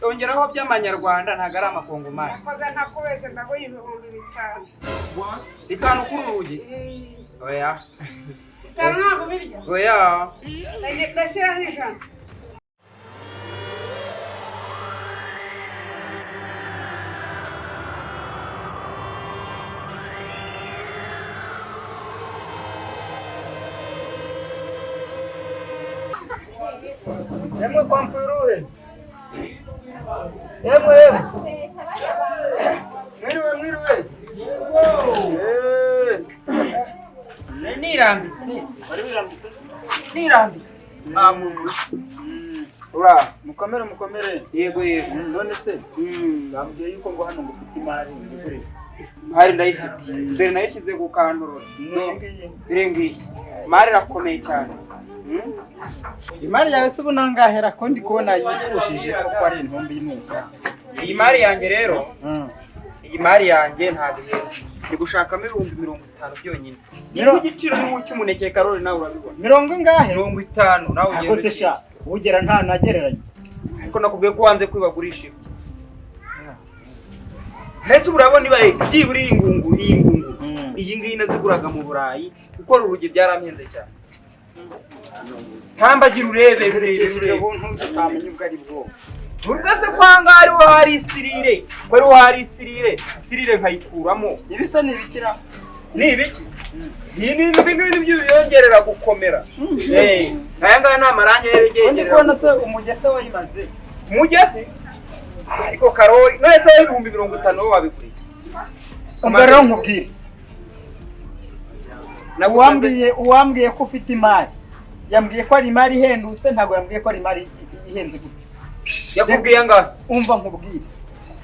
ongeraho by'amanyarwanda ntago ari amakongomani. Yakoze ntakubeshye ndaguha ibihumbi 5. 5 kuri urugi? Oya. Cyangwa ntabwo birya? Oya. Ndashyiraho 100. Emwe kwa mfuruhe. Emwe. Mwiriwe. Nirambitse. Bari birambitse. Nirambitse. Amuntu. Ura, mukomere. Yego. None se. Bambwiye yuko ngo hano ngufite imari ngikuri. Mari ndayifite. Dore nayishyize ku kantorora. Birengiye. Mari rakomeye cyane. Imari yawe se ubunangahera ko ndi kubona yipfushije ko ari intumbi y'imyuka. Iyi mari yanjye rero. Iyi mari yanjye ntabwo ndi gushakamo 50 byonyine. Niyo giciro cy'umuneke Karoli nawe urabibona. 50 ngahe? 50 nawe ugiye. Ako se sha ugera nta nagereranya. Ariko nakubwiye ko wanze kwibagurisha ibyo. Hese urabona ibaye byiburi ingungu. Iyi ngiyi naziguraga mu Burayi kuko urugi byarampenze cyane. Tambagira urebe ubuntu utamenye ubwo ari bwo. Urugase kwanga hari isirire. Kwari hari isirire nkayikuramo. Ibisa nibikira. Ni ibiki? Ibintu byiyongerera gukomera. Aya nta marangi yegerera. Ndi kubona se umugese wayimaze. Umugese? Ariko Karoli, none se 50 wowe wabiguriye. Umbarero nkubwire. Uwambwiye ko ufite imari. Yambwiye ko ari imari ihendutse ntago yambwiye ko ari imari ihenze gute. Yakubwiye ngaho umva nkubwire.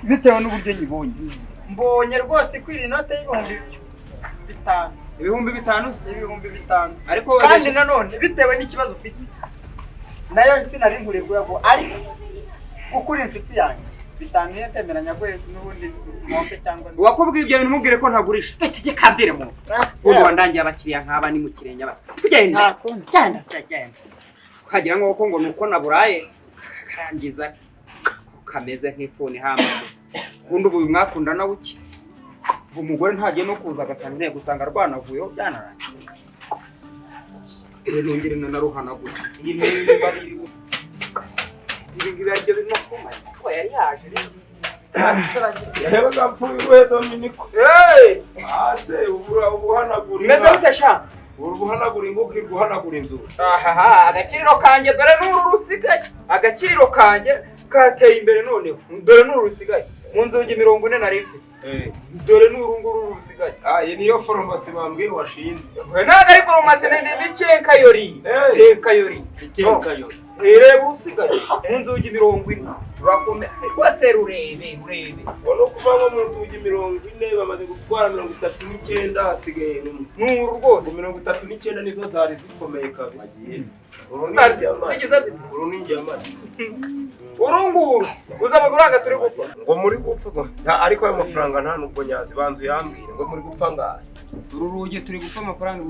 Bitewe n'uburyo nyibonye. Mbonye rwose kwiri inote y'ibihumbi 5. Ibihumbi 5? Ariko kandi nanone bitewe n'ikibazo ufite. Nayo sinari nkuriye kuyabo ariko ukuri inshuti yanjye. 5 yatemeranya gwe n'ubundi mwombe cyangwa wakubwiye ibyo bintu mubwire ko ntagurisha. Betege kambere mu. Ubu wandangiye abakiriya nk'aba ni mu kirenge aba. Kugenda. Cyanda. Kagira ngo nuko naburaye karangiza kameze nk'ifuni hamba gusa. Ubundi ubu mwakunda na uki. Umugore ntagiye no kuza agasanga ntego usanga rwanavuyeho byanaranye. Rero na ruhanagura. Iyi mbere bari ibingi byaje bino koma ko yari yaje Reba gapfuye Dominico. Ase ubuhanagura. Meze bitashaka. Uruhanagura inguki ruhanagura inzu. Agakiriro kanje dore n'uru rusigaye. Agakiriro kanje kateye imbere noneho. Dore n'uru rusigaye. Mu nzungi 40 na rife. Dore n'uru nguru rusigaye. Iyi niyo farumasi bambwiye washinze. Ntago ari farumasi ni Cenkayori. Cenkayori. Reba usigaye. Mu nzungi 40. Urakomeye. Rwose urebe. Ono kuvamo mu nzungi 40 bamaze gutwara 39 hasigaye n'uru rwose. 39 nizo zari zikomeye kabisa. Urunguru uzabaguraga turi gupfa ngo muri gupfa ariko ayo mafaranga nta nubwo nyazi banzu yambwire ngo muri gupfa ngahe. Ururuge turi gupfa amafaranga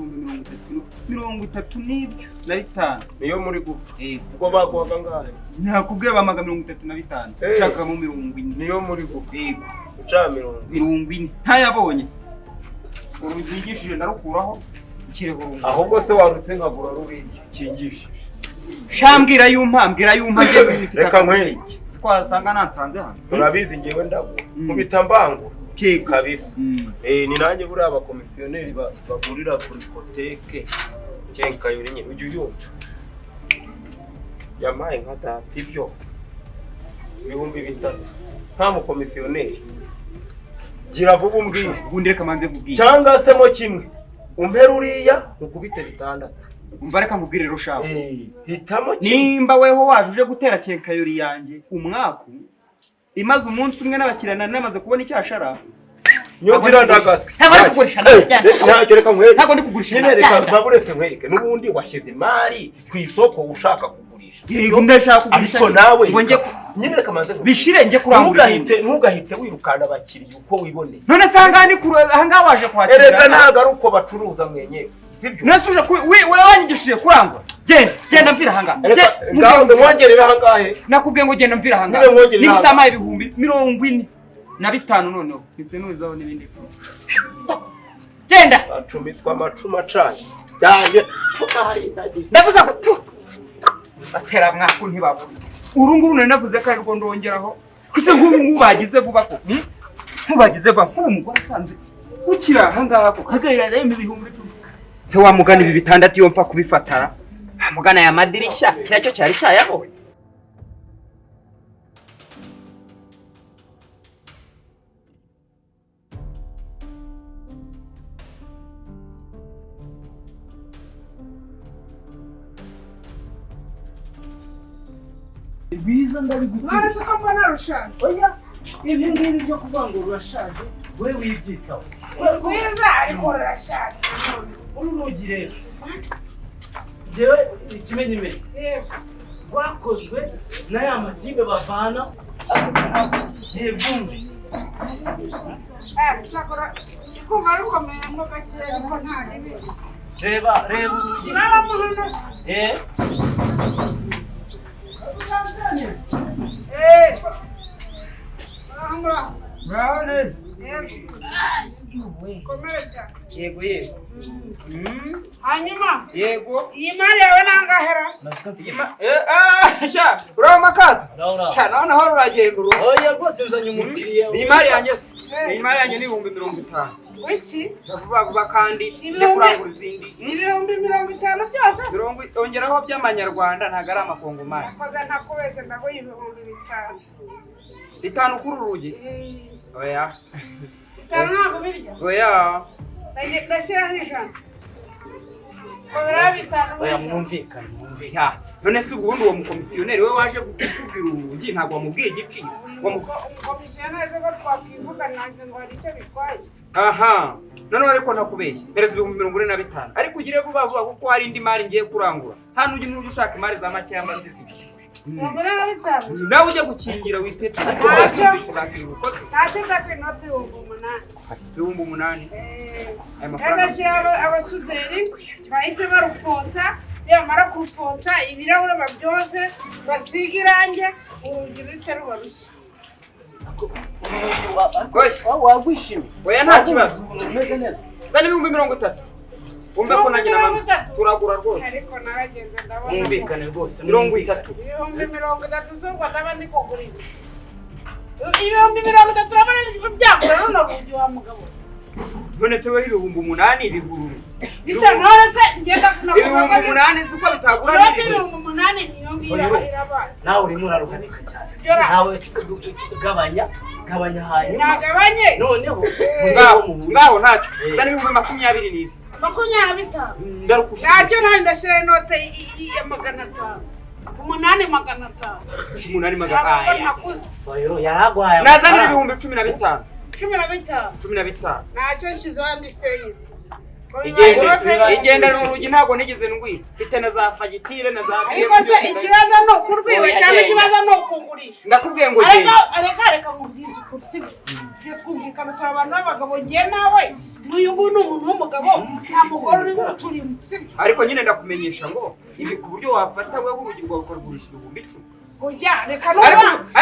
30 n'ibyo na 5 niyo muri gupfa. Ubwo baguhaga ngahe? Nakubwiye bamaga 35 nshaka mu 40 niyo muri gupfa. Uca 40 ntayabonye. Urugigishije narukuraho kireho. Ahubwo se warutse nkagura rubiki kingisha. Shambwira yumpambwira reka nkwereke sikwasanga nansanze hano. Urabizi ngewe ndagura mubita mbango kabisa. Ni nanjye buri abakomisiyoneri bagurira kuri koteke Cenkayori nyine ujye uyumva. Yamaye nka data ibyo 5,000 nta mukomisiyoneri. Gira vuba umbwire ubundi reka manze kubwira cyangwa se mo kimwe umpera uriya ukubite 6. Umva reka nkubwire rero shaho. Hitamo nimba weho wajuje gutera Cenkayori yanjye umwaku imaze umunsi umwe n'abakirana namaze kubona icyashara. Nyozira ndagaswe. Ntago ndi kugurisha Ntacyo reka nkwereke. Ntago ndi kugurisha. Reka baburetse nkwereke n'ubundi washize imari ku isoko ushaka kugurisha. Yego ndashaka kugurisha. Ariko nawe ngo nge nyine reka manze bishire nge kurangura. Ntugahite wirukana abakiriya uko wiboneye. None sanga ni kuru ahanga waje kwakira. Erega ntago ari uko bacuruza mwenyewe. Nasuje we wanyigishije kurangwa. Genda mvira hanga. Ngaho mwongerera hangahe? Nakubwiye ngo genda mvira hanga. Nibitama ibihumbi 45 noneho. Bise nuzaho nibindi. Genda. Acumitwa amacuma cane. Cyane. Ndavuze ko batera mwaku ntibabura. Urunguru none navuze ko ariko ndongeraho. Kuse nk'ubu bagize vuba ko. Nkubagize vuba ko umugore asanze. Ukira hanga ko kagarira ibihumbi 10. Se wa mugana ibi bitandatu yo mfa kubifatara. Mugana ya madirisha kiracyo cyari cyayabonye. Biza ndabigutuye. None se ko mbona rushaje? Oya, ibi ngibi byo kuvuga ngo urashaje, we wibyitaho. Rwiza ariko rurashaje. Uru rugi rero. Jewe ikimenyimenyi. Yego. Rwakozwe na ya matibe bavana. Ntibwumve. Sakora. Ikumva rukomeye ngo gakire ariko nta nibi. Reba. Sinaba muhano. Amra. Brownies. Komerecha. Yego. Hanyuma. Yego. Iyi mari yawe nangahera. Sha, ura makata. Ura. Sha, none ho uragenda uru. Oya rwose nzanye umukiriya. Iyi mari yanjye se. Iyi mari yanjye ni 50. Wiki? Vuba kandi njye kurangura izindi. 50 byose. Ongeraho by'amanyarwanda ntago ari amakongomani. Koza ntakubese ndago 5. 5 kuri urugi. Oya. 5 ntabwo birya. Oya. Ndashyiraho 100. Kobera 5. Oya mwumvikane. None se ubundi uwo mukomisiyoneri we waje kukubwira urugi ntago wamubwiye igiciro. Umukomisiyoneri ko twakwivuga nanjye ngo hari icyo bitwaye. Aha. None ariko nakubeshye. Mereza 45. Ariko ugire vuba kuko hari indi mari ngiye kurangura. Hano uje n'uje ushaka imari za make yamba zifite. 45. Nawe ujye gukingira witete. Ntacyo ndakwinoti 8. 8. Agashyira abasuderi bahite baruponsa yamara kuruponsa ibirahure babyoze basiga irange urugi ruhite ruba rushya. Wagwishimye. Oya nta kibazo. Umeze neza. Bani 30. Umbe ko nanjye namama turagura rwose. Ariko narageze ndabona. Umvikane rwose. 30. 30 z'ubwo ndaba ndi kugurira. 30 turabona byakora runo rugi wa mugabo. None se we 8,000 bigururu. Bitanora se ngenda kunakuza. 8,000 siko bitagura. 8,000 niyo ngira iraba. Nawe urimo uraruhanika cyane. Nawe gabanya hanyuma. Nagabanye. Noneho ngaho ntacyo. Zani 20,200. 25. Ndarukusha. Ntacyo nandi ndashyira inote ya 500. 8,500. 8,500. Oyo yaragwaye. Nazanira 15,000. 15. Ntacyo nshizeho ndi senyisi. Igenda n'urugi ntago nigeze ndwira. Mfite na za fagitire na za. Ariko se ikibazo no kurwiwe cyangwa ikibazo no kungurisha. Ndakubwiye ngo genda. Areka nkubwiza ukuri sibyo. Byo twumvikana cyane abantu b'abagabo ngiye nawe. N'uyu nguyu ni umuntu w'umugabo nta mugore uri guturimo sibyo. Ariko nyine ndakumenyesha ngo ibi ku buryo wafata wewe urugi rwawe ukarugurisha 10,000. Oya reka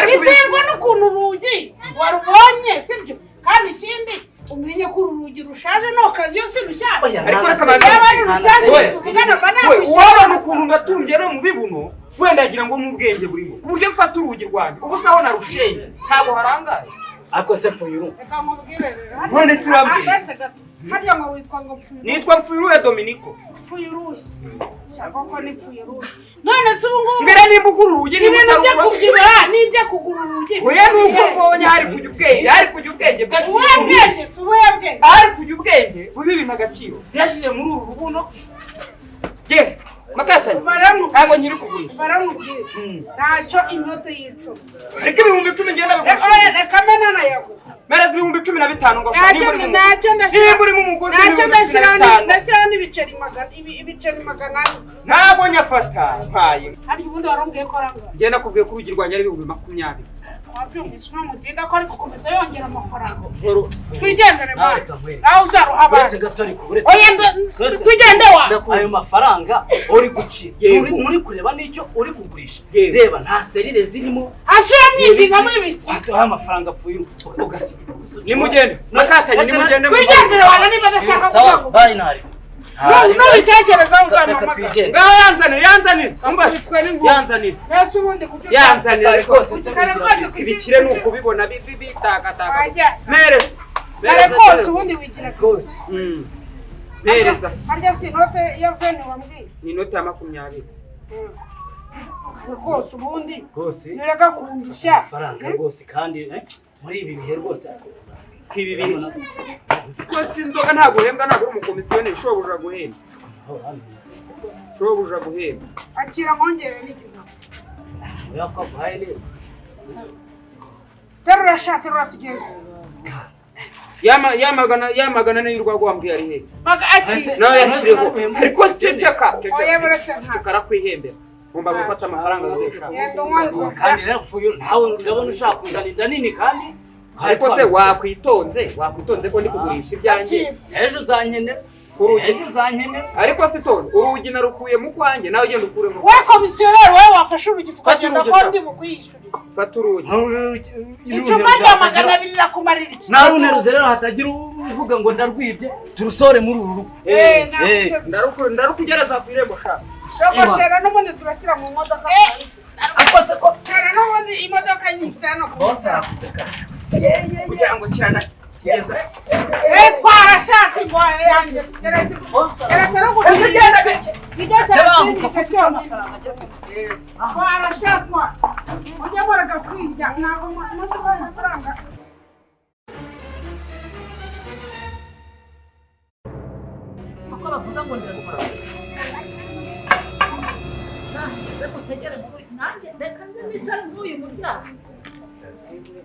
biterwa n'ukuntu urugi warubonye sibyo. Kandi ikindi umenye ko urugi rushaje no kazi yose rushaje. Ariko wabona ukuntu ngatumbye no mu bibuno wenda agira ngo n'ubwenge burimo ku buryo mfata urugi rwanjye ubu saho narushenye ntago harangaye. Ako se Pfuyuru. Reka nkubwire rero. None si wabwiye. Harya ngo witwa ngo Pfuyuru. Nitwa Pfuyuru Dominico. Pfuyuru. Cyangwa ni Pfuyuru. None se ubungubu mbere nimba ugura urugi niba byo kubyibara n'ibyo kugura urugi. Oya nuko mbonye hari kujya ubwenge ubwenge ubwenge hari kujya ubwenge bubi ibintu agaciro byashyize muri uru rubuno je makatani ntabwo nyiri kugurisha baramubwira ntacyo inyote y'icumi reka 10,000 ngenda bigurisha reka mena na yago mereza 15,000 ngo ntacyo ndashyira n'ibiceri magana ntabwo nyafata mpaye hari ubundi warambwiye ko aranga ngenda kubwiye ko urugi rwanjye ari 20,000 wabyumvise n'umudiga ko ari gukomeza yongera amafaranga twigendere mari Nawe nawe uzaruha uretse abandi gatori ku buretse oya tugende wa ayo mafaranga uri gucira uri kureba n'icyo uri kugurisha reba nta serire zirimo ashiramo ibintu n'ibiki watoha amafaranga apfuye ugasiga nimugende nakatanye nimugende twigendere wana niba adashaka sawa kuvuga bye ntari n'ubitekerezaho uzamuhamagara ngaho yanzanire amubitwe n'ingufu yanzanire mbese ubundi kubyo yanzanire rwose kare rwose ibikire ni ukubibona bitakataka Wajya. mereza kare rwose ubundi wigira rwose mereza harya si inote ya veni wambwiye ni inoti ya 20 kare rwose ubundi rwose niraga kundusha amafaranga rwose kandi muri ibi bihe rwose ibi bihe rwose inzoga ntabwo uhembwa ntabwo uri umukomisiyoneri shobuja guhemba shobuja guhemba akira nkongere n'ikigo yakwagaye neza terura sha terura tugende yamagana nayo urwagwa wambwiye ari hehe maga akira nawe yashyireho ariko ceceka oya buretse nta karakwihembera ngomba gufata amafaranga y'ushaka yenda umwanzo kandi rero upfuye nawe urabona ushaka kuzana inda nini kandi ariko se wakwitonze ko ndi kugurisha ibyanjye ejo uzankenera urugi ejo uzankenera ariko se tonze urugi narukuye mu kwanjye nawe ugenda ukuremo we komisiyoneri wowe wafashe urugi tukagenda ko ndi bukwishyurira fata urugi icupa rya 200 rirakumarira iki nawe uneruze rero hatagira uvuga ngo ndarwibye turusore muri uru rugo ndarukugereza ku irembo shaka shogoshera n'ubundi turashyira mu modoka akose ko cyane n'ubundi imodoka nyifite hano ku bose musaraba arakuze kabisa kugira ngo cyana kigeza twarashatse ngo yanjye geretse no guciriritse ibyo cyaciriritse twarashatwa ujya muraga kwirya ntabwo muzi ko amafaranga uko bavuga ngo ndarwara nahise mutegere muri nanjye reka nze nicare muri uyu muryango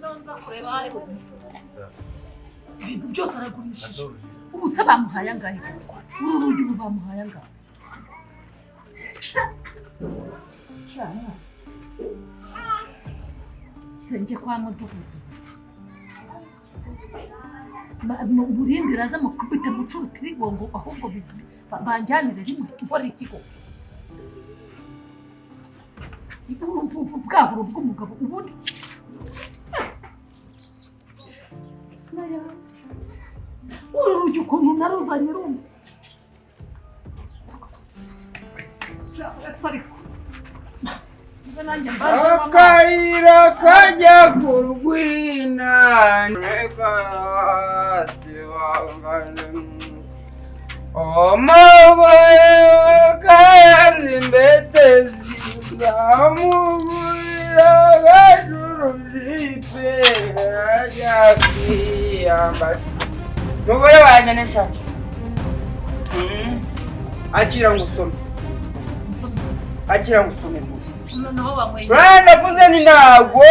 nonza kureba hari ibintu byose aragurishije ubu se bamuhaye angahe uru rugi ubu bamuhaye angahe senge kwa mudugudu murindira aza mukubite mucuru tirigongo ahubwo banjyanire rimwe nkora ikigo bwaburo bw'umugabo ubundi uru rugi ukuntu naruzanye rumwe akayira kajya ku rwina umugore kayanze imbetezi zamugurira gacurujipe ajya kwiyambara umugore wanjye n'ishati akira ngo usome akira ngo usome gusa noneho banyweye ndavuze ni ntabwo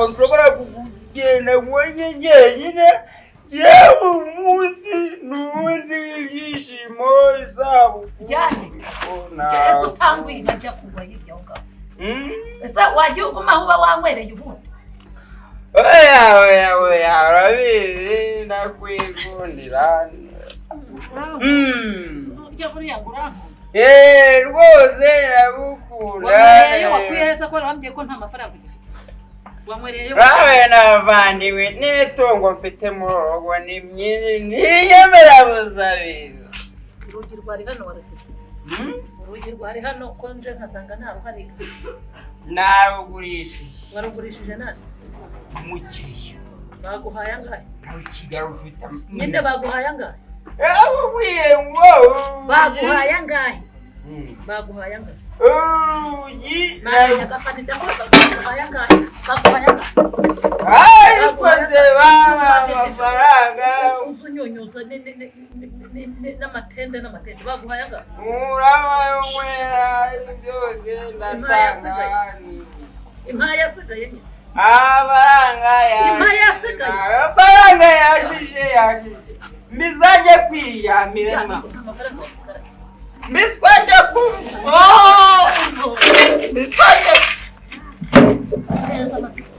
nshobora kugenda ngo njye njyenyine yewe umunsi ni umunsi w'ibyishimo isabukuru ryane ese utanguye nkajya kugwa hirya aho ngaho ese wagiye ugumaho uba wanywereye ubundi oya urabizi ndakwikundira ujya buriya ngo urankunda rwose ndagukunda wanywereyeyo wakwiye heza ko wambwiye ko nta mafaranga ugifite wanywereyeyo nawe navandimwe n'itungo mfite mu rugo ni myinshi n'inyemerabuzabiza urugi rwari hano warufite urugi rwari hano ko nje nkasanga nta ruhari narugurishije warugurishije nani umukiriya baguhaye angahe nawe kigali ufite nyine baguhaye angahe yavuye ngo baguhaye angahe baguhaye angahe urugi nani nyagafani ndakoza baguhaye angahe baguhaye angahe ariko se baba amafaranga uzunyunyuza n'amatende baguhaye angahe urabanywera byose ndatanga impaya yasigaye nyine amafaranga yashije mbizajye kwiyamirema amafaranga yasigara mbizajye neza amasiko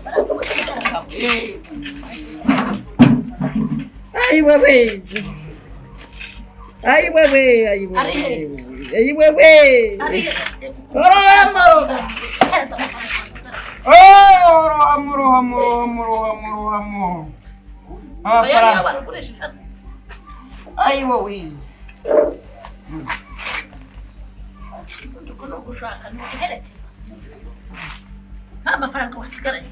Ai wewe. Ai wewe, ai wewe. Ai wewe. Amro. Ai wewe. amafaranga wasigaranye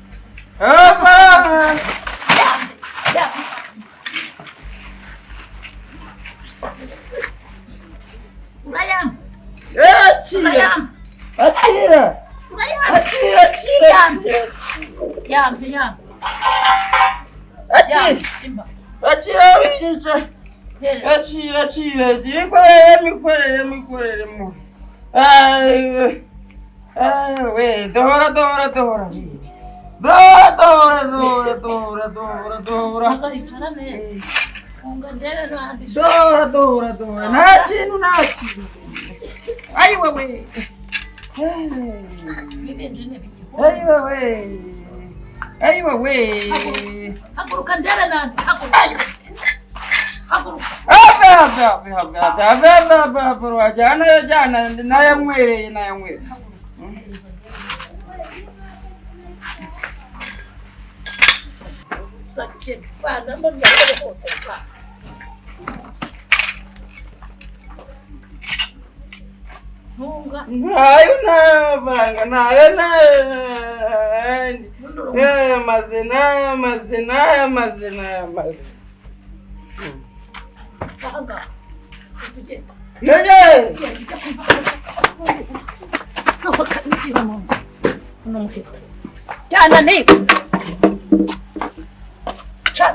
urayampa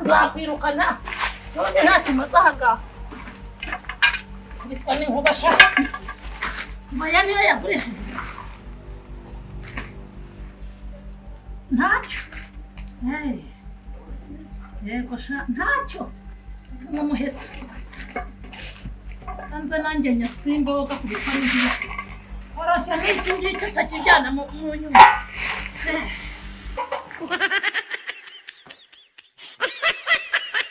nzakwirukana none ntacyo masahaga bitwa n'inkuba shaka maya niyo yagurishije ntacyo yego sha ntacyo n'umuheto hanze nanjye nyatsimba woga kubikora n'igihe oroshya n'iki ngiki utakijyana mu nyuma